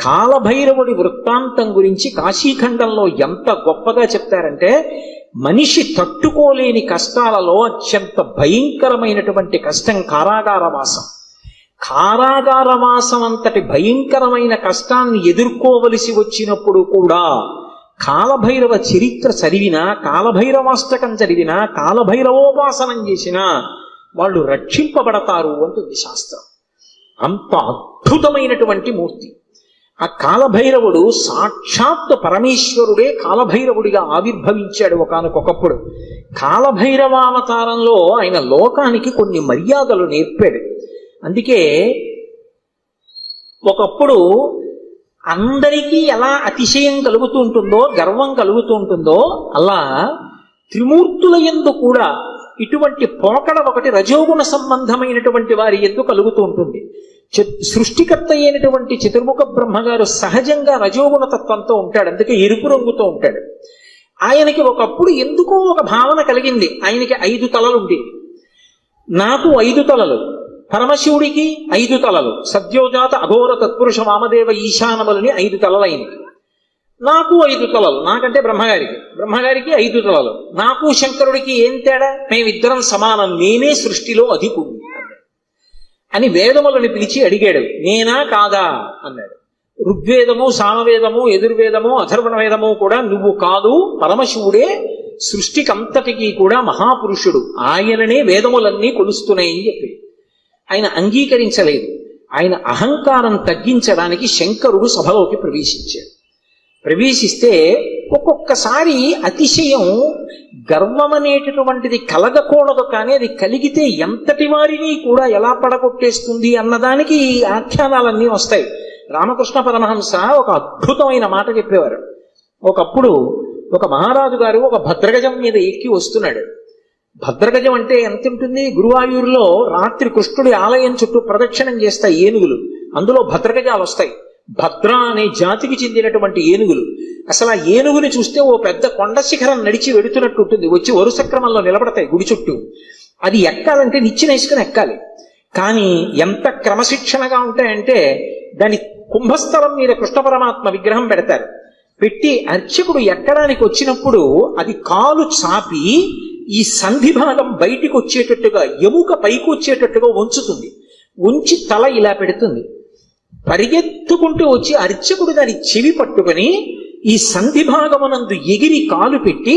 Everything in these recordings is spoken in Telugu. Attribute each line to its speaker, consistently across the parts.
Speaker 1: కాలభైరవుడి వృత్తాంతం గురించి కాశీఖండంలో ఎంత గొప్పగా చెప్తారంటే, మనిషి తట్టుకోలేని కష్టాలలో అత్యంత భయంకరమైనటువంటి కష్టం కారాగారవాసం. కారాగారవాసం అంతటి భయంకరమైన కష్టాన్ని ఎదుర్కోవలసి వచ్చినప్పుడు కూడా కాలభైరవ చరిత్ర చదివినా, కాలభైరవాష్టకం చదివినా, కాలభైరవోపాసనం చేసినా వాళ్ళు రక్షింపబడతారు అంటుంది శాస్త్రం. అంత అద్భుతమైనటువంటి మూర్తి ఆ కాలభైరవుడు. సాక్షాత్ పరమేశ్వరుడే కాలభైరవుడిగా ఆవిర్భవించాడు ఒకానొకప్పుడు. కాలభైరవావతారంలో ఆయన లోకానికి కొన్ని మర్యాదలు నేర్పాడు. అందుకే ఒకప్పుడు అందరికీ ఎలా అతిశయం కలుగుతూ ఉంటుందో, గర్వం కలుగుతూ ఉంటుందో, అలా త్రిమూర్తుల యందు కూడా ఇటువంటి పోకడ ఒకటి రజోగుణ సంబంధమైనటువంటి వారి యందు కలుగుతూ ఉంటుంది. సృష్టికర్త అయినటువంటి చతుర్ముఖ బ్రహ్మగారు సహజంగా రజోగుణ తత్వంతో ఉంటాడు, అందుకే ఎరుపు రంగుతో ఉంటాడు. ఆయనకి ఒకప్పుడు ఎందుకో ఒక భావన కలిగింది, ఆయనకి 5 తలలుండి, నాకు 5 తలలు, పరమశివుడికి 5 తలలు, సద్యోజాత అఘోర తత్పురుష వామదేవ ఈశానములని 5 తలలైనవి. నాకు 5 తలలు, నాకంటే బ్రహ్మగారికి 5 తలలు. నాకు శంకరుడికి ఏం తేడా? మేమిద్దరం సమానం, నేనే సృష్టిలో అధికుడు అని వేదములను పిలిచి అడిగాడు. నేనా కాదా అన్నాడు. ఋగ్వేదము, సామవేదము, యజుర్వేదము, అథర్వణ వేదము కూడా నువ్వు కాదు, పరమశివుడే సృష్టికంతటికీ కూడా మహాపురుషుడు, ఆయననే వేదములన్నీ కొలుస్తున్నాయని చెప్పి ఆయన అంగీకరించలేదు. ఆయన అహంకారం తగ్గించడానికి శంకరుడు సభలోకి ప్రవేశిస్తే ఒక్కొక్కసారి అతిశయం, గర్వం అనేటటువంటిది కలగకూడదు, కానీ అది కలిగితే ఎంతటి వారిని కూడా ఎలా పడగొట్టేస్తుంది అన్నదానికి ఈ ఆఖ్యానాలన్నీ వస్తాయి. రామకృష్ణ పరమహంస ఒక అద్భుతమైన మాట చెప్పేవారు. ఒకప్పుడు ఒక మహారాజు గారు ఒక భద్రగజం మీద ఎక్కి వస్తున్నాడు. భద్రగజం అంటే ఎంత ఉంటుంది? గురువాయూరులో రాత్రి కృష్ణుడి ఆలయం చుట్టూ ప్రదక్షిణం చేస్తాయి ఏనుగులు, అందులో భద్రగజాలు వస్తాయి. భద్ర అనే జాతికి చెందినటువంటి ఏనుగులు. అసలు ఆ ఏనుగుని చూస్తే ఓ పెద్ద కొండ శిఖరం నడిచి వెడుతున్నట్టు ఉంటుంది, వచ్చి వరుస క్రమంలో నిలబడతాయి గుడి చుట్టూ. అది ఎక్కాలంటే నిచ్చినేసుకుని ఎక్కాలి. కానీ ఎంత క్రమశిక్షణగా ఉంటాయంటే, దాని కుంభస్థలం మీద కృష్ణ పరమాత్మ విగ్రహం పెడతారు. పెట్టి అర్చకుడు ఎక్కడానికి వచ్చినప్పుడు అది కాలు చాపి ఈ సంధి భాగం బయటికి వచ్చేటట్టుగా, ఎముక పైకి వచ్చేటట్టుగా ఉంచుతుంది. ఉంచి తల ఇలా పెడుతుంది. పరిగెత్తుకుంటూ వచ్చి అర్చకుడు దాని చెవి పట్టుకుని ఈ సంధి భాగమునందు ఎగిరి కాలు పెట్టి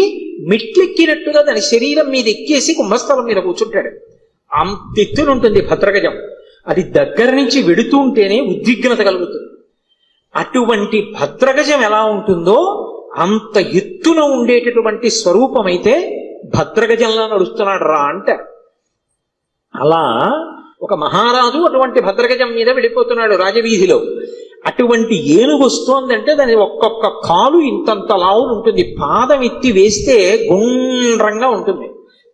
Speaker 1: మెట్లెక్కినట్టుగా దాని శరీరం మీద ఎక్కేసి కుంభస్థలం మీద కూర్చుంటాడు. అంతెత్తునుంటుంది భద్రగజం. అది దగ్గర నుంచి వెడుతూ ఉంటేనే ఉద్విగ్నత కలుగుతుంది. అటువంటి భద్రగజం ఎలా ఉంటుందో అంత ఎత్తున ఉండేటటువంటి స్వరూపమైతే భద్రగజంలా నడుస్తున్నాడు రా అంటారు. అలా ఒక మహారాజు అటువంటి భద్రగజం మీద వెళ్ళిపోతున్నాడు రాజవీధిలో. అటువంటి ఏనుగు వస్తోందంటే దాని ఒక్కొక్క కాలు ఇంతంత లావు ఉంటుంది, పాదం ఎత్తి వేస్తే గుండ్రంగా ఉంటుంది,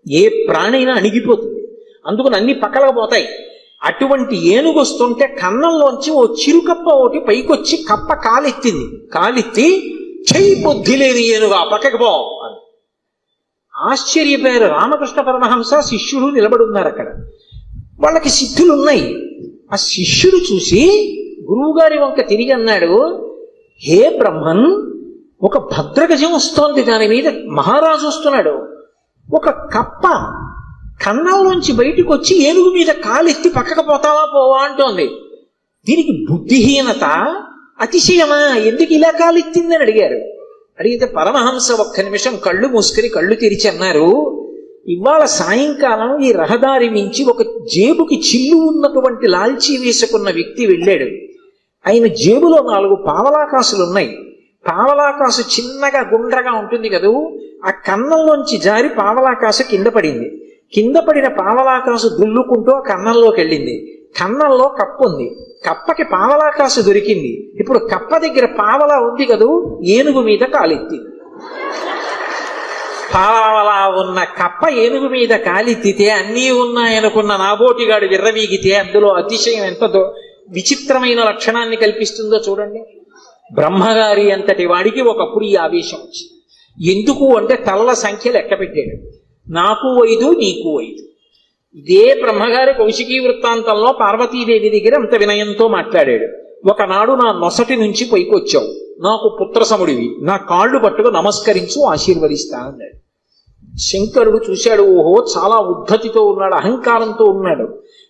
Speaker 1: ఏ ప్రాణైనా అణిగిపోతుంది, అందుకని అన్ని పక్కలకపోతాయి. అటువంటి ఏనుగు వస్తుంటే కన్నంలోంచి ఓ చిరుకప్ప ఒకటి పైకొచ్చి కప్ప కాలెత్తింది. కాలెత్తి చెయ్యి బుద్ధి లేదు ఏనుగా పక్కకి పో అని ఆశ్చర్యపోయారు. రామకృష్ణ పరమహంస శిష్యుడు నిలబడి ఉన్నారు అక్కడ. వాళ్ళకి సిద్ధులు ఉన్నాయి. ఆ శిష్యుడు చూసి గురువుగారి వంక తిరిగి అన్నాడు, హే బ్రహ్మన్, ఒక భద్రగజం వస్తోంది, దాని మీద మహారాజు వస్తున్నాడు. ఒక కప్ప కన్నంలోంచి బయటికి వచ్చి ఏనుగు మీద కాలెత్తి పక్కకు పోతావా పోవా అంటోంది. దీనికి బుద్ధిహీనత, అతిశయమా? ఎందుకు ఇలా కాలెత్తిందని అడిగారు. అడిగితే పరమహంస ఒక్క నిమిషం కళ్ళు మూసుకుని కళ్ళు తెరిచి అన్నారు, ఇవాళ సాయంకాలం ఈ రహదారి మించి ఒక జేబుకి చిల్లు ఉన్నటువంటి లాల్చీ వేసుకున్న వ్యక్తి వెళ్ళాడు. ఆయన జేబులో 4 పావలాకాసులు ఉన్నాయి. పావలాకాసు చిన్నగా గుండ్రగా ఉంటుంది కదూ, ఆ కన్నంలోంచి జారి పావలాకాసు కింద పడింది. కింద పడిన పావలాకాసు దుల్లుకుంటూ ఆ కన్నంలోకి వెళ్ళింది. కన్నంలో కప్ప ఉంది. కప్పకి పావలాకాసు దొరికింది. ఇప్పుడు కప్ప దగ్గర పావలా ఉంది కదూ, ఏనుగు మీద కాలెత్తింది. పావలా ఉన్న కప్ప ఏనుగు మీద కాలెత్తితే అన్నీ ఉన్నాయనుకున్న నాబోటిగాడు విర్రవీగితే అందులో అతిశయం ఎంత విచిత్రమైన లక్షణాన్ని కల్పిస్తుందో చూడండి. బ్రహ్మగారి అంతటి వాడికి ఒకప్పుడు ఈ ఆవేశం వచ్చింది. ఎందుకు అంటే తలల సంఖ్య లెక్క పెట్టాడు. నాకు 5, నీకు 5. ఇదే బ్రహ్మగారి కౌశికీ వృత్తాంతంలో పార్వతీదేవి దగ్గర అంత వినయంతో మాట్లాడాడు. ఒకనాడు నా నొసటి నుంచి పైకొచ్చావు, నాకు పుత్రసముడివి, నా కాళ్ళు పట్టుకు నమస్కరించు, ఆశీర్వదిస్తా అన్నాడు. శంకరుడు చూశాడు, ఓహో చాలా ఉద్ధతితో ఉన్నాడు, అహంకారంతో ఉన్నాడు.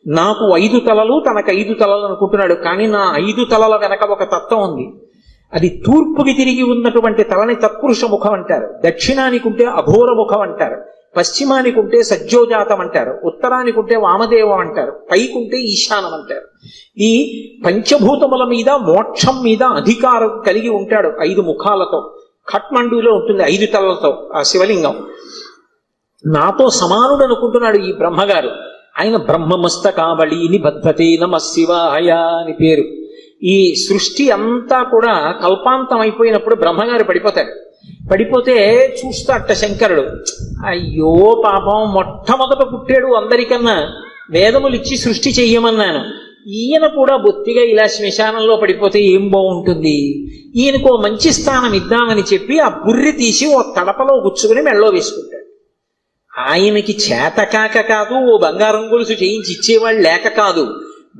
Speaker 1: నాకు 5 తలలు, తనకు 5 తలలు అనుకుంటున్నాడు. కానీ నా 5 తలల వెనక ఒక తత్వం ఉంది. అది తూర్పుకి తిరిగి ఉన్నటువంటి తలని తత్పురుష ముఖం అంటారు, దక్షిణానికి ఉంటే అఘోర ముఖం అంటారు, పశ్చిమానికి ఉంటే సజ్జోజాతం అంటారు, ఉత్తరానికి ఉంటే వామదేవం అంటారు, పైకుంటే ఈశానం అంటారు. ఈ పంచభూతముల మీద మోక్షం మీద అధికారం కలిగి ఉంటాడు 5 ముఖాలతో. ఖట్మండూలో ఉంటుంది 5 తలలతో ఆ శివలింగం. నాతో సమానుడు అనుకుంటున్నాడు ఈ బ్రహ్మగారు. ఆయన బ్రహ్మమస్తకావళి నిబద్ధతే నమః శివాయ అని పేరు. ఈ సృష్టి అంతా కూడా కల్పాంతం అయిపోయినప్పుడు బ్రహ్మగారు పడిపోతాడు. పడిపోతే చూస్తాట శంకరుడు, అయ్యో పాపం, మొట్టమొదట పుట్టాడు అందరికన్నా, వేదములు ఇచ్చి సృష్టి చెయ్యమన్నాను, ఈయన కూడా బొత్తిగా ఇలా శ్మశానంలో పడిపోతే ఏం బాగుంటుంది, ఈయనకో మంచి స్థానం ఇద్దామని చెప్పి ఆ బుర్రి తీసి ఓ తడపలో గుచ్చుకుని మెళ్ళో వేసుకుంటాడు. ఆయనకి చేతకాక కాదు, ఓ బంగారం గొలుసు చేయించి ఇచ్చేవాళ్ళు లేక కాదు,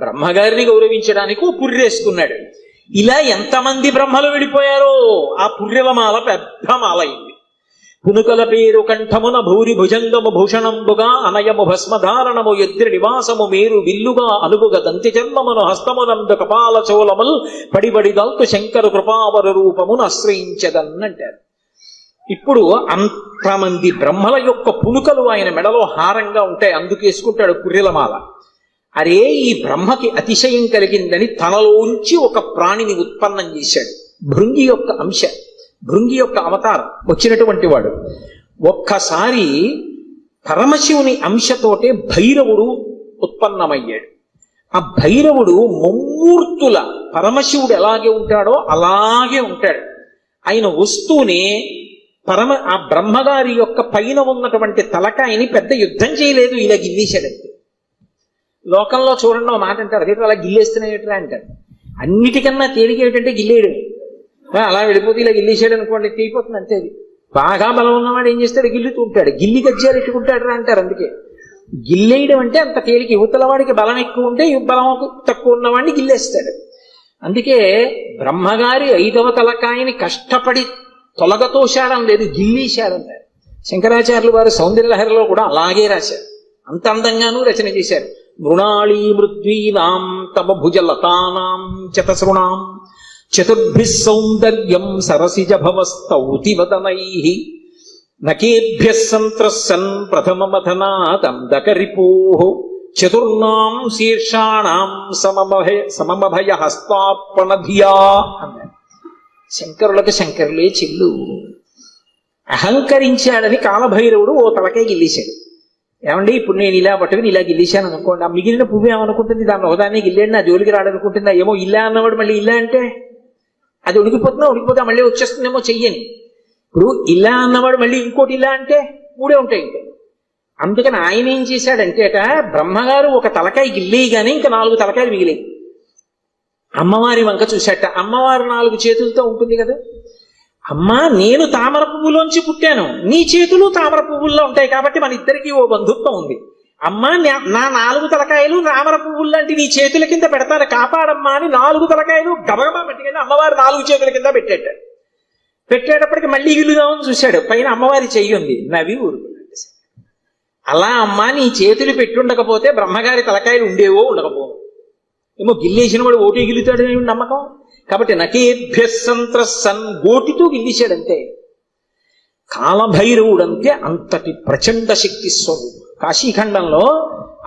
Speaker 1: బ్రహ్మగారిని గౌరవించడానికి ఓ పుర్రేసుకున్నాడు. ఇలా ఎంతమంది బ్రహ్మలు విడిపోయారో ఆ పుర్రెలమాల పెద్ద మాల అయింది. పునుకల పేరు కంఠమున భూరి భుజంగము భూషణంబుగా అనయము భస్మధారణము ఎద్రి నివాసము మేరు విల్లుగా అనుగుగ దంతి జన్మమును హస్తమునందు కపాల చోళముల్ పడిబడి దల్తు శంకరు కృపావర రూపమును ఆశ్రయించదన్నంటారు. ఇప్పుడు అంతమంది బ్రహ్మల యొక్క పునుకలు ఆయన మెడలో హారంగా ఉంటాయి, అందుకేసుకుంటాడు పుర్రెలమాల. అరే, ఈ బ్రహ్మకి అతిశయం కలిగిందని తనలోంచి ఒక ప్రాణిని ఉత్పన్నం చేశాడు. భృంగి యొక్క అంశ, భృంగి యొక్క అవతారం వచ్చినటువంటి వాడు. ఒక్కసారి పరమశివుని అంశతోటే భైరవుడు ఉత్పన్నమయ్యాడు. ఆ భైరవుడు ముమ్మూర్తుల పరమశివుడు ఎలాగే ఉంటాడో అలాగే ఉంటాడు. ఆయన వస్తూనే ఆ బ్రహ్మగారి యొక్క పైన ఉన్నటువంటి తలకాయని పెద్ద యుద్ధం చేయలేదు, ఇలా గిల్లేశాడంతే. లోకంలో చూడండి మాట అంటారు, అదే అలా గిల్లేస్తున్నాయట్రా అంటారు. అన్నిటికన్నా తేలిక ఏంటంటే గిల్లేయడం. అలా వెళ్ళిపోతే ఇలా గిల్లేసాడు అనుకోండి, తీయిపోతుంది అంతే. అది బాగా బలం ఉన్నవాడు ఏం చేస్తాడు, గిల్లుతూ ఉంటాడు. గిల్లి గజ్జాలు ఎట్టుకుంటాడు రా అంటారు. అందుకే గిల్లేయడం అంటే అంత తేలిక. యువతల వాడికి బలం ఎక్కువ ఉంటే బలం తక్కువ ఉన్నవాడిని గిల్లేస్తాడు. అందుకే బ్రహ్మగారి 5వ తలకాయని కష్టపడి తొలగతోశాడం లేదు, గిల్లీశాడంటారు. శంకరాచార్యులు వారు సౌందర్యలహరిలో కూడా అలాగే రాశారు, అంత అందంగానూ రచన చేశారు. మృణాళీ మృద్వీనాం తమ భుజలతానాం చతసృణాం చతుర్భిః సౌందర్యం సరసిజ భవస్తౌతి వదనైః నకేభ్యః సంత్రస్సన్ ప్రథమమథనాదందకరిపోః చతుర్ణాం శీర్షాణాం సమమభయ హస్తార్పణధియా అన్నారు. శంకరులకు శంకరులే చెల్లు. అహంకరించాడని కాలభైరవుడు ఓ తలకాయ గిల్లేశాడు. ఏమండి, ఇప్పుడు నేను ఇలా పట్టుకుని ఇలా గిల్లేశాను అనుకోండి, ఆ మిగిలిన పువ్వు ఏమనుకుంటుంది, దాన్ని ఒకదాన్ని గిల్లేండి నా జోలికి రాడనుకుంటుందా? ఏమో ఇలా అన్నవాడు మళ్ళీ ఇలా అంటే అది ఉడికిపోతే మళ్ళీ వచ్చేస్తుందేమో చెయ్యని. ఇప్పుడు ఇలా అన్నవాడు మళ్ళీ ఇంకోటి ఇలా అంటే 3 ఉంటాయి ఇంకా. అందుకని ఆయన ఏం చేశాడంటే బ్రహ్మగారు ఒక తలకాయ గిల్లేయగానే ఇంకా 4 తలకాయలు మిగిలాయి. అమ్మవారి వంక చూశాట. అమ్మవారు 4 చేతులతో ఉంటుంది కదా. అమ్మా, నేను తామర పువ్వులోంచి పుట్టాను, నీ చేతులు తామర పువ్వుల్లో ఉంటాయి, కాబట్టి మన ఇద్దరికీ ఓ బంధుత్వం ఉంది. అమ్మా, నా 4 తలకాయలు తామర పువ్వులు లాంటి నీ చేతుల కింద పెడతాను, కాపాడమ్మా అని 4 తలకాయలు గబగబా పెట్టుకెళ్ళి అమ్మవారు 4 చేతుల కింద పెట్టేటప్పటికి మళ్ళీ ఇల్లుదామని చూశాడు. పైన అమ్మవారి చెయ్యి ఉంది, నవ్వి ఊరుకున్నాడు. అలా అమ్మా, నీ చేతులు పెట్టుండకపోతే బ్రహ్మగారి తలకాయలు ఉండేవో ఉండకపోవు, ఏమో గిల్లేసిన వాడు ఓటే గిల్లుతాడు నమ్మకం. కాబట్టి నకేభ్యః సంత్రస్సన్ గోటితో గిల్లేశాడంతే. కాలభైరవుడంతే అంతటి ప్రచండ శక్తి స్వరూపం. కాశీఖండంలో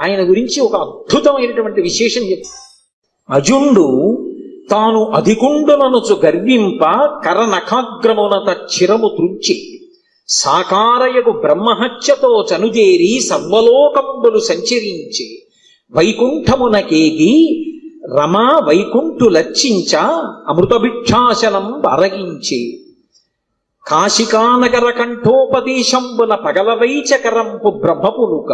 Speaker 1: ఆయన గురించి ఒక అద్భుతమైనటువంటి విశేషం చెప్తారు. అజుండు తాను అధికుండుననుచు గర్వింప కరనఖాగ్రమునత చిరము త్రుంచి సాకారయగు బ్రహ్మహత్యతో చనుదేరి సర్వలోకంబులు సంచరించి వైకుంఠమునకేగి రమా వైకుంఠు లచ్చించ అమృతభిక్షాసనం అరగించి కాశికానగర కంఠోపదేశంబున పగలవైచకరంపు బ్రహ్మపునుక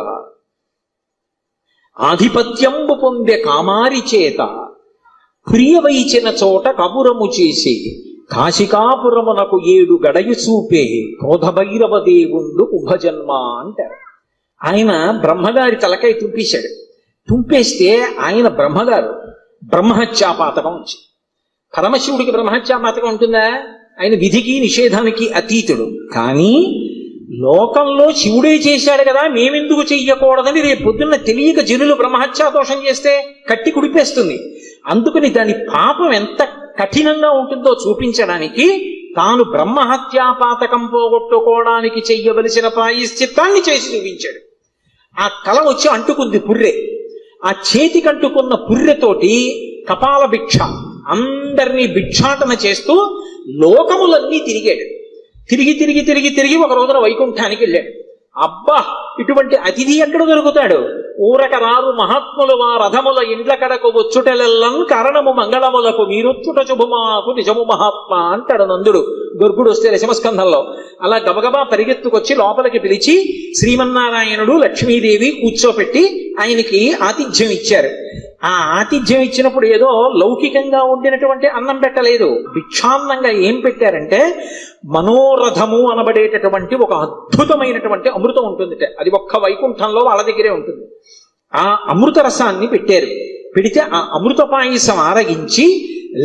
Speaker 1: ఆధిపత్యంబు పొందె కామారి చేత ప్రియవైచిన చోట కబురము చేసి కాశికాపురమునకు 7 గడయు చూపే క్రోధభైరవ దేవుండు ఉభజన్మ అంటారు. ఆయన బ్రహ్మగారి తలకాయ తుంపేశాడు. తుంపేస్తే ఆయన బ్రహ్మగారు బ్రహ్మహత్యాపాతకం వచ్చింది. పరమశివుడికి బ్రహ్మహత్యాపాతకం ఉంటుందా? ఆయన విధికి నిషేధానికి అతీతుడు. కానీ లోకంలో శివుడే చేశాడు కదా, మేమెందుకు చెయ్యకూడదని రేపు పొద్దున్న తెలియక జనులు బ్రహ్మహత్యాదోషం చేస్తే కట్టి కుడిపేస్తుంది. అందుకని దాని పాపం ఎంత కఠినంగా ఉంటుందో చూపించడానికి తాను బ్రహ్మహత్యాపాతకం పోగొట్టుకోవడానికి చెయ్యవలసిన ప్రాయశ్చిత్తాన్ని చేసి చూపించాడు. ఆ కల వచ్చి అంటుకుంది పుర్రె. ఆ చేతికి అంటుకున్న పుర్రెతోటి కపాల భిక్ష అందరినీ భిక్షాటన చేస్తూ లోకములన్నీ తిరిగాడు. తిరిగి తిరిగి తిరిగి తిరిగి ఒక రోజున వైకుంఠానికి వెళ్ళాడు. అబ్బా, ఇటువంటి అతిథి ఎక్కడ దొరుకుతాడు? ఊరక రారు మహాత్ములు వా రథముల ఇండ్ల కడకు వచ్చుటెల్లన్ కారణము మంగళములకు మీరొచ్చుట శుభమాకు నిజము మహాత్మ అంటాడు నందుడు గర్గుడు వస్తే దశమస్కంధంలో. అలా గబగబా పరిగెత్తుకొచ్చి లోపలికి పిలిచి శ్రీమన్నారాయణుడు లక్ష్మీదేవి కూర్చోపెట్టి ఆయనకి ఆతిథ్యం ఇచ్చారు. ఆ ఆతిథ్యం ఇచ్చినప్పుడు ఏదో లౌకికంగా ఉండినటువంటి అన్నం పెట్టలేదు. భిక్షాన్నంగా ఏం పెట్టారంటే మనోరథము అనబడేటటువంటి ఒక అద్భుతమైనటువంటి అమృతం ఉంటుంది. అది ఒక్క వైకుంఠంలో వాళ్ళ దగ్గరే ఉంటుంది. ఆ అమృత రసాన్ని పెట్టారు. పెడితే ఆ అమృత పాయసం ఆరగించి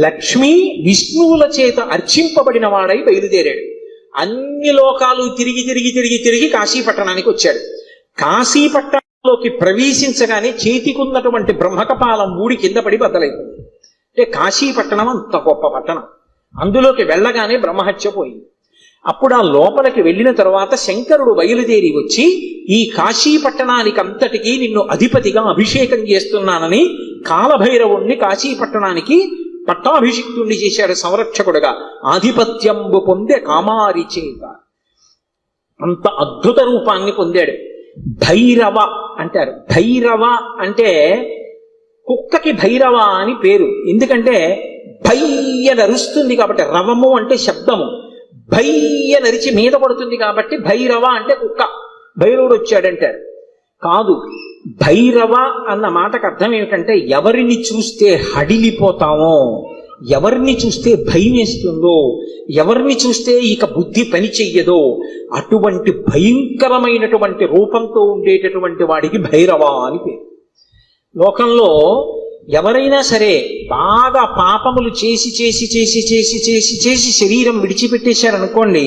Speaker 1: లక్ష్మీ విష్ణువుల చేత అర్చింపబడిన వాడై బయలుదేరాడు. అన్ని లోకాలు తిరిగి తిరిగి తిరిగి తిరిగి కాశీపట్టణానికి వచ్చాడు. కాశీపట్టణంలోకి ప్రవేశించగానే చేతికున్నటువంటి బ్రహ్మకపాలం ఊడి కింద పడి బద్దలైపోయింది. అంటే కాశీపట్టణం అంత గొప్ప పట్టణం. అందులోకి వెళ్ళగానే బ్రహ్మహత్య పోయింది. అప్పుడు ఆ లోపలికి వెళ్ళిన తర్వాత శంకరుడు బయలుదేరి వచ్చి ఈ కాశీపట్టణానికి అంతటికీ నిన్ను అధిపతిగా అభిషేకం చేస్తున్నానని కాలభైరవుణ్ణి కాశీపట్టణానికి పట్టాభిషిక్తుణ్ణి చేశాడు సంరక్షకుడుగా. ఆధిపత్యంబు పొందే కామారి చేత అంత అద్భుత రూపాన్ని పొందాడు. భైరవ అంటారు. భైరవ అంటే కుక్కకి భైరవ అని పేరు. ఎందుకంటే భయ్య నరుస్తుంది కాబట్టి, రవము అంటే శబ్దము, భయ్య నరిచి మీద పడుతుంది కాబట్టి భైరవ అంటే కుక్క. భైరవుడు వచ్చాడంటారు. కాదు, భైరవ అన్న మాటకు అర్థం ఏమిటంటే ఎవరిని చూస్తే హడిలిపోతామో, ఎవరిని చూస్తే భయం వేస్తుందో, ఎవరిని చూస్తే ఇక బుద్ధి పని చెయ్యదో అటువంటి భయంకరమైనటువంటి రూపంతో ఉండేటటువంటి వాడికి భైరవ అని పేరు. లోకంలో ఎవరైనా సరే బాగా పాపములు చేసి చేసి చేసి చేసి చేసి చేసి శరీరం విడిచిపెట్టేశారనుకోండి,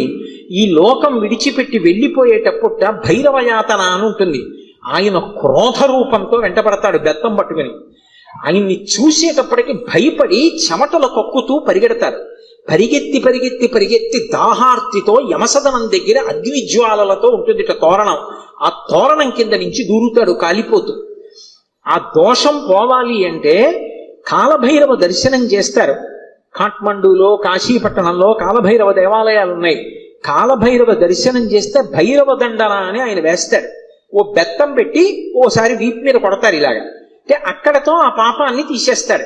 Speaker 1: ఈ లోకం విడిచిపెట్టి వెళ్ళిపోయేటప్పుట భైరవయాతన అని ఉంటుంది. ఆయన క్రోధ రూపంతో వెంటబడతాడు బెత్తం పట్టుకుని. ఆయన్ని చూసేటప్పటికి భయపడి చెమటలు కక్కుతూ పరిగెడతారు. పరిగెత్తి పరిగెత్తి పరిగెత్తి దాహార్తితో యమసదనం దగ్గర అగ్నిజ్వాలలతో ఉంటుంది తోరణం. ఆ తోరణం కింద నుంచి దూరుతాడు కాలిపోతూ. ఆ దోషం పోవాలి అంటే కాలభైరవ దర్శనం చేస్తారు. కాఠ్మండూలో కాశీపట్టణంలో కాలభైరవ దేవాలయాలు ఉన్నాయి. కాలభైరవ దర్శనం చేస్తే భైరవ దండన అని ఆయన వేస్తాడు. ఓ బెత్తం పెట్టి ఓసారి వీపు మీద కొడతారు ఇలాగా. అంటే అక్కడతో ఆ పాపాన్ని తీసేస్తాడు.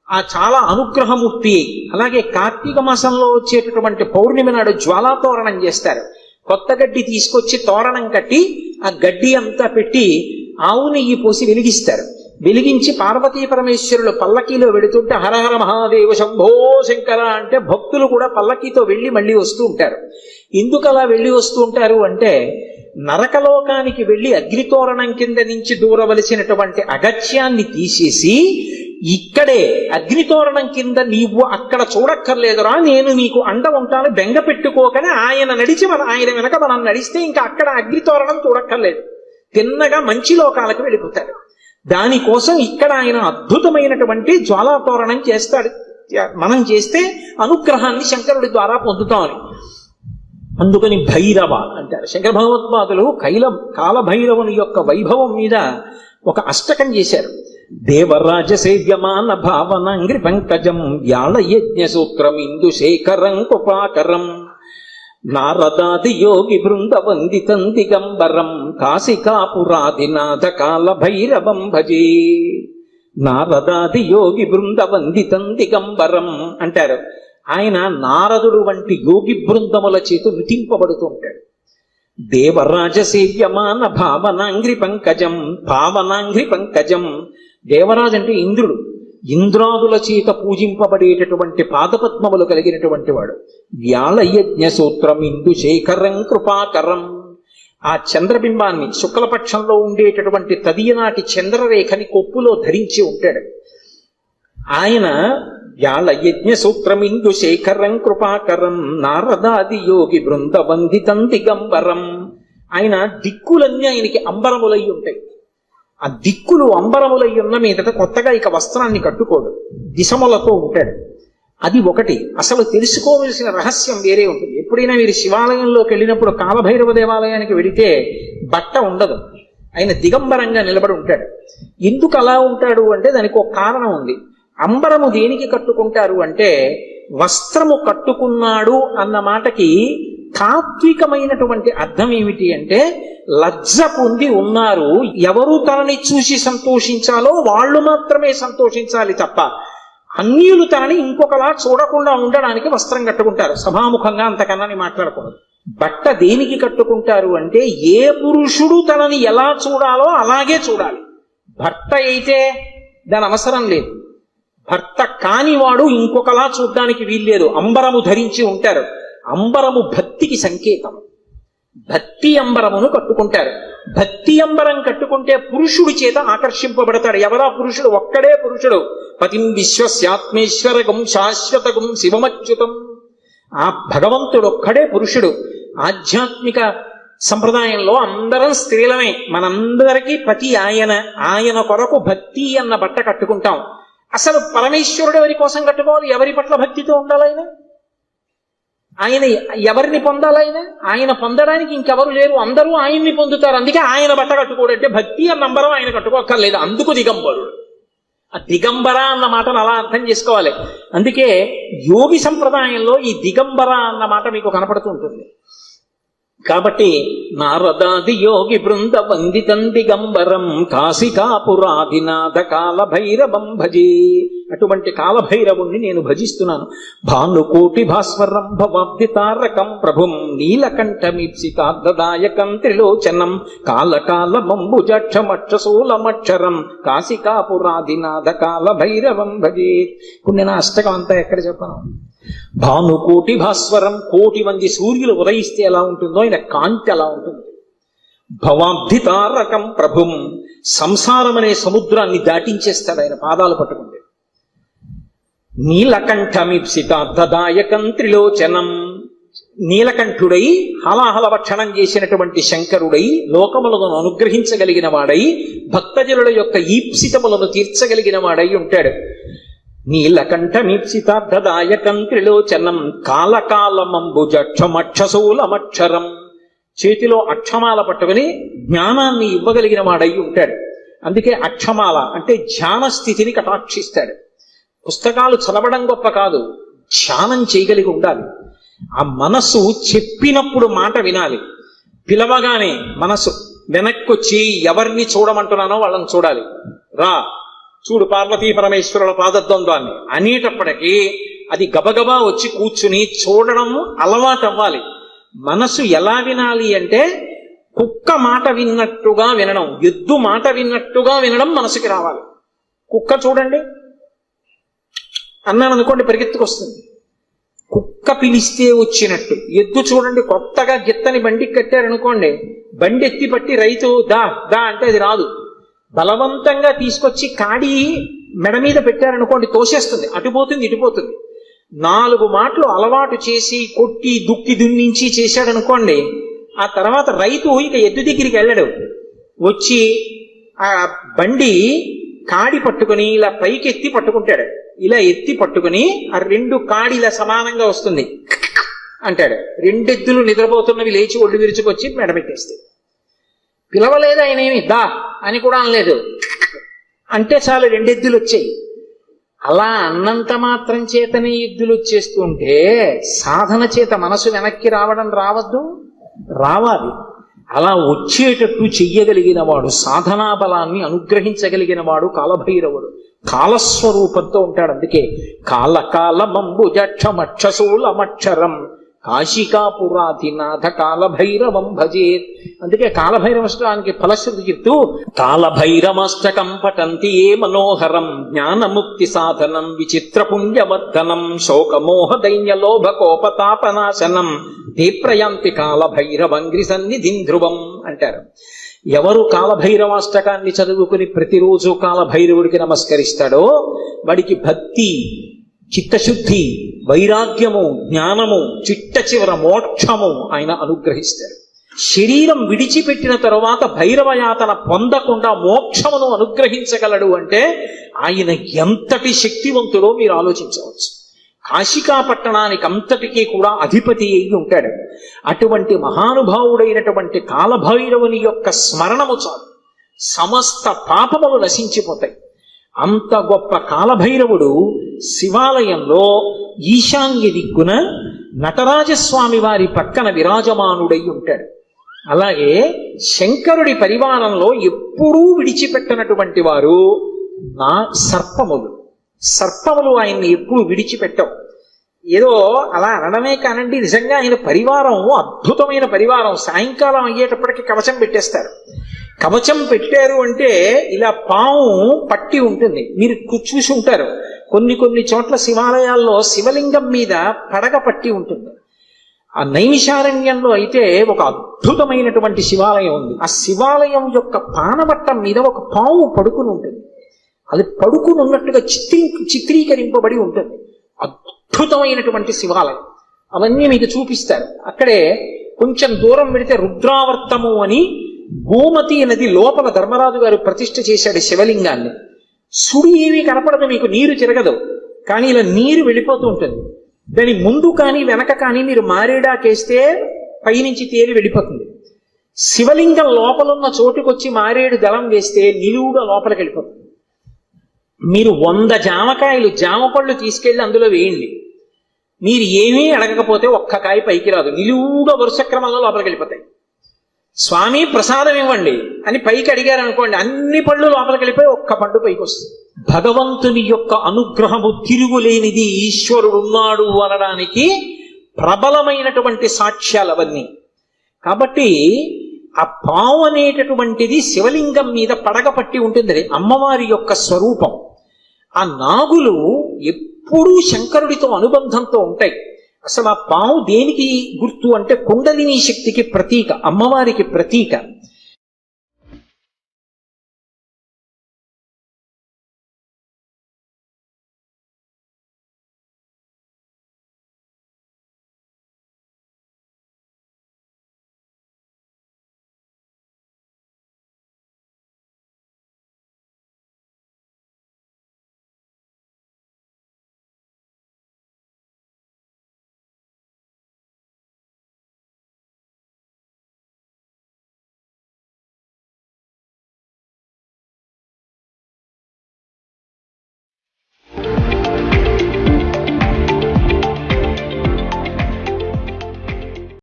Speaker 1: ఆ చాలా అనుగ్రహమూర్తి. అలాగే కార్తీక మాసంలో వచ్చేటటువంటి పౌర్ణమి నాడు జ్వాలాతోరణం చేస్తారు. కొత్త గడ్డి తీసుకొచ్చి తోరణం కట్టి ఆ గడ్డి అంతా పెట్టి ఆవు నెయ్యి పోసి వెలిగిస్తారు. వెలిగించి పార్వతీ పరమేశ్వరులు పల్లకీలో వెళుతుంటే హరహర మహాదేవ శంభో శంకర అంటే భక్తులు కూడా పల్లకీతో వెళ్ళి మళ్ళీ వస్తూ ఉంటారు. ఎందుకు అలా వెళ్ళి వస్తూ ఉంటారు అంటే నరకలోకానికి వెళ్ళి అగ్నితోరణం కింద నుంచి దూరవలసినటువంటి అగత్యాన్ని తీసేసి ఇక్కడే అగ్నితోరణం కింద నీవు అక్కడ చూడక్కర్లేదురా, నేను నీకు అండ ఉంటాను, బెంగ పెట్టుకోకని ఆయన నడిచి ఆయన వెనక మనం నడిస్తే ఇంకా అక్కడ అగ్నితోరణం చూడక్కర్లేదు, తిన్నగా మంచి లోకాలకు వెళ్ళిపోతాడు. దానికోసం ఇక్కడ ఆయన అద్భుతమైనటువంటి జ్వాలాతోరణం చేస్తాడు. మనం చేస్తే అనుగ్రహాన్ని శంకరుడి ద్వారా పొందుతామని. అందుకని భైరవ అంటారు. శంకర భగవత్పాదులు కాలభైరవుని యొక్క వైభవం మీద ఒక అష్టకం చేశారు. దేవరాజ సేవ్యమాన భావనంగ్రి పంకజం వ్యాళ యజ్ఞ సూత్రం ఇందుశేఖరం కృపాకరం నారదాది యోగి బృంద వందితం దిగంబరం కాశికాపురాదినాథ కాల భైరవం భజే. నారదాది యోగి బృంద వందితం దిగంబరం అంటారు. ఆయన నారదుడు వంటి యోగి బృందముల చేత విధింపబడుతూ ఉంటాడు. దేవరాజ సేవ్యమాన భావనాంగ్రి పంకజం, భావనాంగ్రి పంకజం. దేవరాజు అంటే ఇంద్రుడు. ఇంద్రాదుల చేత పూజింపబడేటటువంటి పాదపద్మములు కలిగినటువంటి వాడు. వ్యాళయజ్ఞ సూత్రం ఇందుశేఖరం కృపాకరం. ఆ చంద్రబింబాన్ని శుక్లపక్షంలో ఉండేటటువంటి తదియనాటి చంద్రరేఖని కొప్పులో ధరించి ఉంటాడు. ఆయన వ్యాళ యజ్ఞ సూత్రమిందు శేఖరం కృపాకరం నారదాది యోగి బృంద వందితం దిగంబరం. ఆయన దిక్కులన్నీ ఆయనకి అంబరములై ఉంటాయి. ఆ దిక్కులు అంబరములై ఉన్న మీదట కొత్తగా ఇక వస్త్రాన్ని కట్టుకోడు, దిశములతో ఉంటాడు. అది ఒకటి. అసలు తెలుసుకోవలసిన రహస్యం వేరే ఉంటుంది. ఎప్పుడైనా మీరు శివాలయంలోకి వెళ్ళినప్పుడు కాలభైరవ దేవాలయానికి వెళితే బట్ట ఉండదు, ఆయన దిగంబరంగా నిలబడి ఉంటాడు. ఎందుకు అలా ఉంటాడు అంటే దానికి ఒక కారణం ఉంది. అంబరము దేనికి కట్టుకుంటారు అంటే, వస్త్రము కట్టుకున్నాడు అన్న మాటకి తాత్వికమైనటువంటి అర్థం ఏమిటి అంటే, లజ్జ పొంది ఉన్నారు, ఎవరు తనని చూసి సంతోషించాలో వాళ్ళు మాత్రమే సంతోషించాలి తప్ప అన్యులు తనని ఇంకొకలా చూడకుండా ఉండడానికి వస్త్రం కట్టుకుంటారు. సభాముఖంగా అంతకన్నా మాట్లాడకూడదు. బట్ట దేనికి కట్టుకుంటారు అంటే, ఏ పురుషుడు తనని ఎలా చూడాలో అలాగే చూడాలి. భర్త అయితే దాని అవసరం లేదు, భర్త కానివాడు ఇంకొకలా చూడ్డానికి వీల్లేదు. అంబరము ధరించి ఉంటారు. అంబరము భక్తికి సంకేతం. భక్తి అంబరమును కట్టుకుంటారు. భక్తి అంబరం కట్టుకుంటే పురుషుడి చేత ఆకర్షింపబడతాడు. ఎవరా పురుషుడు? ఒక్కడే పురుషుడు. పతిం విశ్వస్యాత్మేశ్వరగం శాశ్వతగం శివమచ్యుతం. ఆ భగవంతుడు ఒక్కడే పురుషుడు. ఆధ్యాత్మిక సంప్రదాయంలో అందరం స్త్రీలమే. మనందరికీ పతి ఆయన. ఆయన కొరకు భక్తి అన్న బట్ట కట్టుకుంటాం. అసలు పరమేశ్వరుడు ఎవరి కోసం కట్టుకోవాలి? ఎవరి పట్ల భక్తితో ఉండాలైనా? ఆయన ఎవరిని పొందాలైన? ఆయన పొందడానికి ఇంకెవరు లేరు, అందరూ ఆయన్ని పొందుతారు. అందుకే ఆయన బట్ట కట్టుకోడు. అంటే భక్తి అన్న నంబరం ఆయన కట్టుకోక్కర్లేదు, అందుకు దిగంబరుడు. ఆ దిగంబర అన్న మాటను అలా అర్థం చేసుకోవాలి. అందుకే యోగి సంప్రదాయంలో ఈ దిగంబర అన్న మాట మీకు కనపడుతూ ఉంటుంది. కాబట్టి నారదాది యోగి బృంద వందితం దిగంబరం కాశికాపురాధినాథ కాలభైరవం భజే. అటువంటి కాలభైరవుణ్ణి నేను భజిస్తున్నాను. భానుకోటి భాస్వరం భవాబ్ది తారకం ప్రభుం నీలకంఠమీప్సితార్థదాయకం త్రిలోచనం కాలకాలమంబుజక్షమక్షశూలమక్షరం కాశికాపురాధినాథ కాలభైరవం భజే. ఇప్పుడు నేను అష్టకం అంతా ఎక్కడ చెప్పను. భానుకోటి భాస్వరం, కోటి మంది సూర్యులు ఉదయిస్తే ఎలా ఉంటుందో ఆయన కాంతి అలా ఉంటుంది. భవాబ్ది తారకం ప్రభుం, సంసారం అనే సముద్రాన్ని దాటించేస్తాడు ఆయన పాదాలు పట్టుకుంటే. నీలకంఠమీప్సితార్థదాయకం త్రిలోచనం, నీలకంఠుడై హలాహల భక్షణం చేసినటువంటి శంకరుడై లోకములను అనుగ్రహించగలిగిన వాడై భక్తజనుల యొక్క ఈప్సితములను తీర్చగలిగిన వాడై ఉంటాడు. నీలకంఠమీప్సితార్థదాయకం త్రిలోచనం కాలకాలమంబుజక్షమక్షశూలమక్షరం, చేతిలో అక్షమాల పట్టుకుని జ్ఞానాన్ని ఇవ్వగలిగిన వాడై ఉంటాడు. అందుకే అక్షమాల అంటే ధ్యాన స్థితిని కటాక్షిస్తాడు. పుస్తకాలు చదవడం గొప్ప కాదు, ధ్యానం చేయగలిగి ఉండాలి. ఆ మనస్సు చెప్పినప్పుడు మాట వినాలి. పిలవగానే మనసు వెనక్కొచ్చి ఎవరిని చూడమంటున్నానో వాళ్ళని చూడాలి. రా చూడు పార్వతీ పరమేశ్వరుల పాదద్వంద్వాన్ని అనేటప్పటికీ అది గబగబా వచ్చి కూర్చుని చూడడం అలవాటు అవ్వాలి. మనసు ఎలా వినాలి అంటే, కుక్క మాట విన్నట్టుగా వినడం, ఎద్దు మాట విన్నట్టుగా వినడం మనసుకి రావాలి. కుక్క చూడండి అన్నాను అనుకోండి పరిగెత్తుకొస్తుంది, కుక్క పిలిస్తే వచ్చినట్టు. ఎద్దు చూడండి కొత్తగా గిత్తని బండికి కట్టారనుకోండి, బండి ఎత్తి పట్టి రైతు దా దా అంటే అది రాదు. బలవంతంగా తీసుకొచ్చి కాడి మెడ మీద పెట్టారనుకోండి తోసేస్తుంది, అటుపోతుంది ఇటుపోతుంది. 4 మాటలు అలవాటు చేసి కొట్టి దుక్కి దున్నించి చేశాడనుకోండి, ఆ తర్వాత రైతు ఇక ఎద్దు దగ్గరికి వెళ్ళడు. వచ్చి ఆ బండి కాడి పట్టుకుని ఇలా పైకి ఎత్తి పట్టుకుంటాడు. ఇలా ఎత్తి పట్టుకుని ఆ 2 కాడి ఇలా సమానంగా వస్తుంది అంటాడు. 2 ఎద్దులు నిద్రపోతున్నవి లేచి ఒళ్ళు విరుచుకొచ్చి మెడబెట్టేస్తాయి. పిలవలేదు ఆయన, ఏమి దా అని కూడా అనలేదు, అంటే చాలు 2 ఎద్దులు వచ్చాయి. అలా అన్నంత మాత్రం చేతనే ఎద్దులు వచ్చేస్తుంటే సాధన చేత మనసు వెనక్కి రావడం రావద్దు, రావాలి. అలా వచ్చేటట్టు చెయ్యగలిగిన వాడు, సాధనా బలాన్ని అనుగ్రహించగలిగిన వాడు కాలభైరవుడు. కాలస్వరూపంతో ఉంటాడు. అందుకే కాలకాలమంబుజక్షమక్షశూలమక్షరం కాశికాపురాధినాథ కాలభైరవం భజేత్. అందుకే కాలభైరవష్టానికి ఫలశ్రుతి చెప్తూ కాలభైరవష్టకం పఠంతి ఏ మనోహరం జ్ఞానముక్తి సాధనం విచిత్ర పుణ్యవర్ధనం శోకమోహ దైన్యలోభ కోపతాపనాశనం తే ప్రయాంతి కాలభైరవంగ్రి సన్నిధిం ధ్రువం అంటారు. ఎవరు కాలభైరవాష్టకాన్ని చదువుకుని ప్రతిరోజు కాలభైరవుడికి నమస్కరిస్తాడో వాడికి భక్తి, చిత్తశుద్ధి, వైరాగ్యము, జ్ఞానము, చిట్ట చివర మోక్షము ఆయన అనుగ్రహిస్తారు. శరీరం విడిచిపెట్టిన తరువాత భైరవయాతన పొందకుండా మోక్షమును అనుగ్రహించగలడు అంటే ఆయన ఎంతటి శక్తివంతుడో మీరు ఆలోచించవచ్చు. కాశికా పట్టణానికి అంతటికీ కూడా అధిపతి అయి ఉంటాడు. అటువంటి మహానుభావుడైనటువంటి కాలభైరవుని యొక్క స్మరణము చాలు, సమస్త పాపములు నశించిపోతాయి. అంత గొప్ప కాలభైరవుడు శివాలయంలో ఈశాన్య దిక్కున నటరాజస్వామి వారి పక్కన విరాజమానుడై ఉంటాడు. అలాగే శంకరుడి పరివారంలో ఎప్పుడూ విడిచిపెట్టనటువంటి వారు సర్పములు ఆయన్ని ఎప్పుడూ విడిచిపెట్టవు. ఏదో అలా అనడమే కానండి, నిజంగా ఆయన పరివారం అద్భుతమైన పరివారం. సాయంకాలం అయ్యేటప్పటికి కవచం పెట్టేస్తారు. కవచం పెట్టారు అంటే ఇలా పాము పట్టి ఉంటుంది, మీరు చూసి ఉంటారు. కొన్ని చోట్ల శివాలయాల్లో శివలింగం మీద పడగ పట్టి ఉంటుంది. ఆ నైమిషారణ్యంలో అయితే ఒక అద్భుతమైనటువంటి శివాలయం ఉంది. ఆ శివాలయం యొక్క పానవట్టం మీద ఒక పాము పడుకుని ఉంటుంది. అది పడుకుని ఉన్నట్టుగా చిత్రీకరింపబడి ఉంటుంది. అద్భుతమైనటువంటి శివాలయం. అవన్నీ మీకు చూపిస్తారు. అక్కడే కొంచెం దూరం వెళితే రుద్రావర్తము అని గోమతి నది లోపల ధర్మరాజు గారు ప్రతిష్ఠ చేశాడు శివలింగాన్ని. సుడి ఏమీ కనపడదు, మీకు నీరు తిరగదు, కానీ ఇలా నీరు వెళ్ళిపోతూ ఉంటుంది. దాని ముందు కానీ వెనక కానీ మీరు మారేడాకేస్తే పైనుంచి తేలి వెళ్ళిపోతుంది. శివలింగం లోపలున్న చోటుకొచ్చి మారేడు దళం వేస్తే నిలువుగా లోపలికి వెళ్ళిపోతుంది. మీరు 100 జామకాయలు, జామ పళ్ళు తీసుకెళ్లి అందులో వేయండి, మీరు ఏమీ అడగకపోతే ఒక్క కాయ పైకి రాదు, నిలువుగా వరుస క్రమంలో లోపలికి వెళ్ళిపోతాయి. స్వామి ప్రసాదం ఇవ్వండి అని పైకి అడిగారు అనుకోండి, అన్ని పళ్ళు లోపలికి వెళ్ళిపోయి ఒక్క పండు పైకి వస్తుంది. భగవంతుని యొక్క అనుగ్రహము తిరుగులేనిది, ఈశ్వరుడు ఉన్నాడు అనడానికి ప్రబలమైనటువంటి సాక్ష్యాలు అవన్నీ. కాబట్టి ఆ పావు అనేటటువంటిది శివలింగం మీద పడగ పట్టి ఉంటుంది, అమ్మవారి యొక్క స్వరూపం. ఆ నాగులు ఎప్పుడూ శంకరుడితో అనుబంధంతో ఉంటాయి. అసలు ఆ పావు దేనికి గుర్తు అంటే కుండలిని శక్తికి ప్రతీక, అమ్మవారికి ప్రతీక.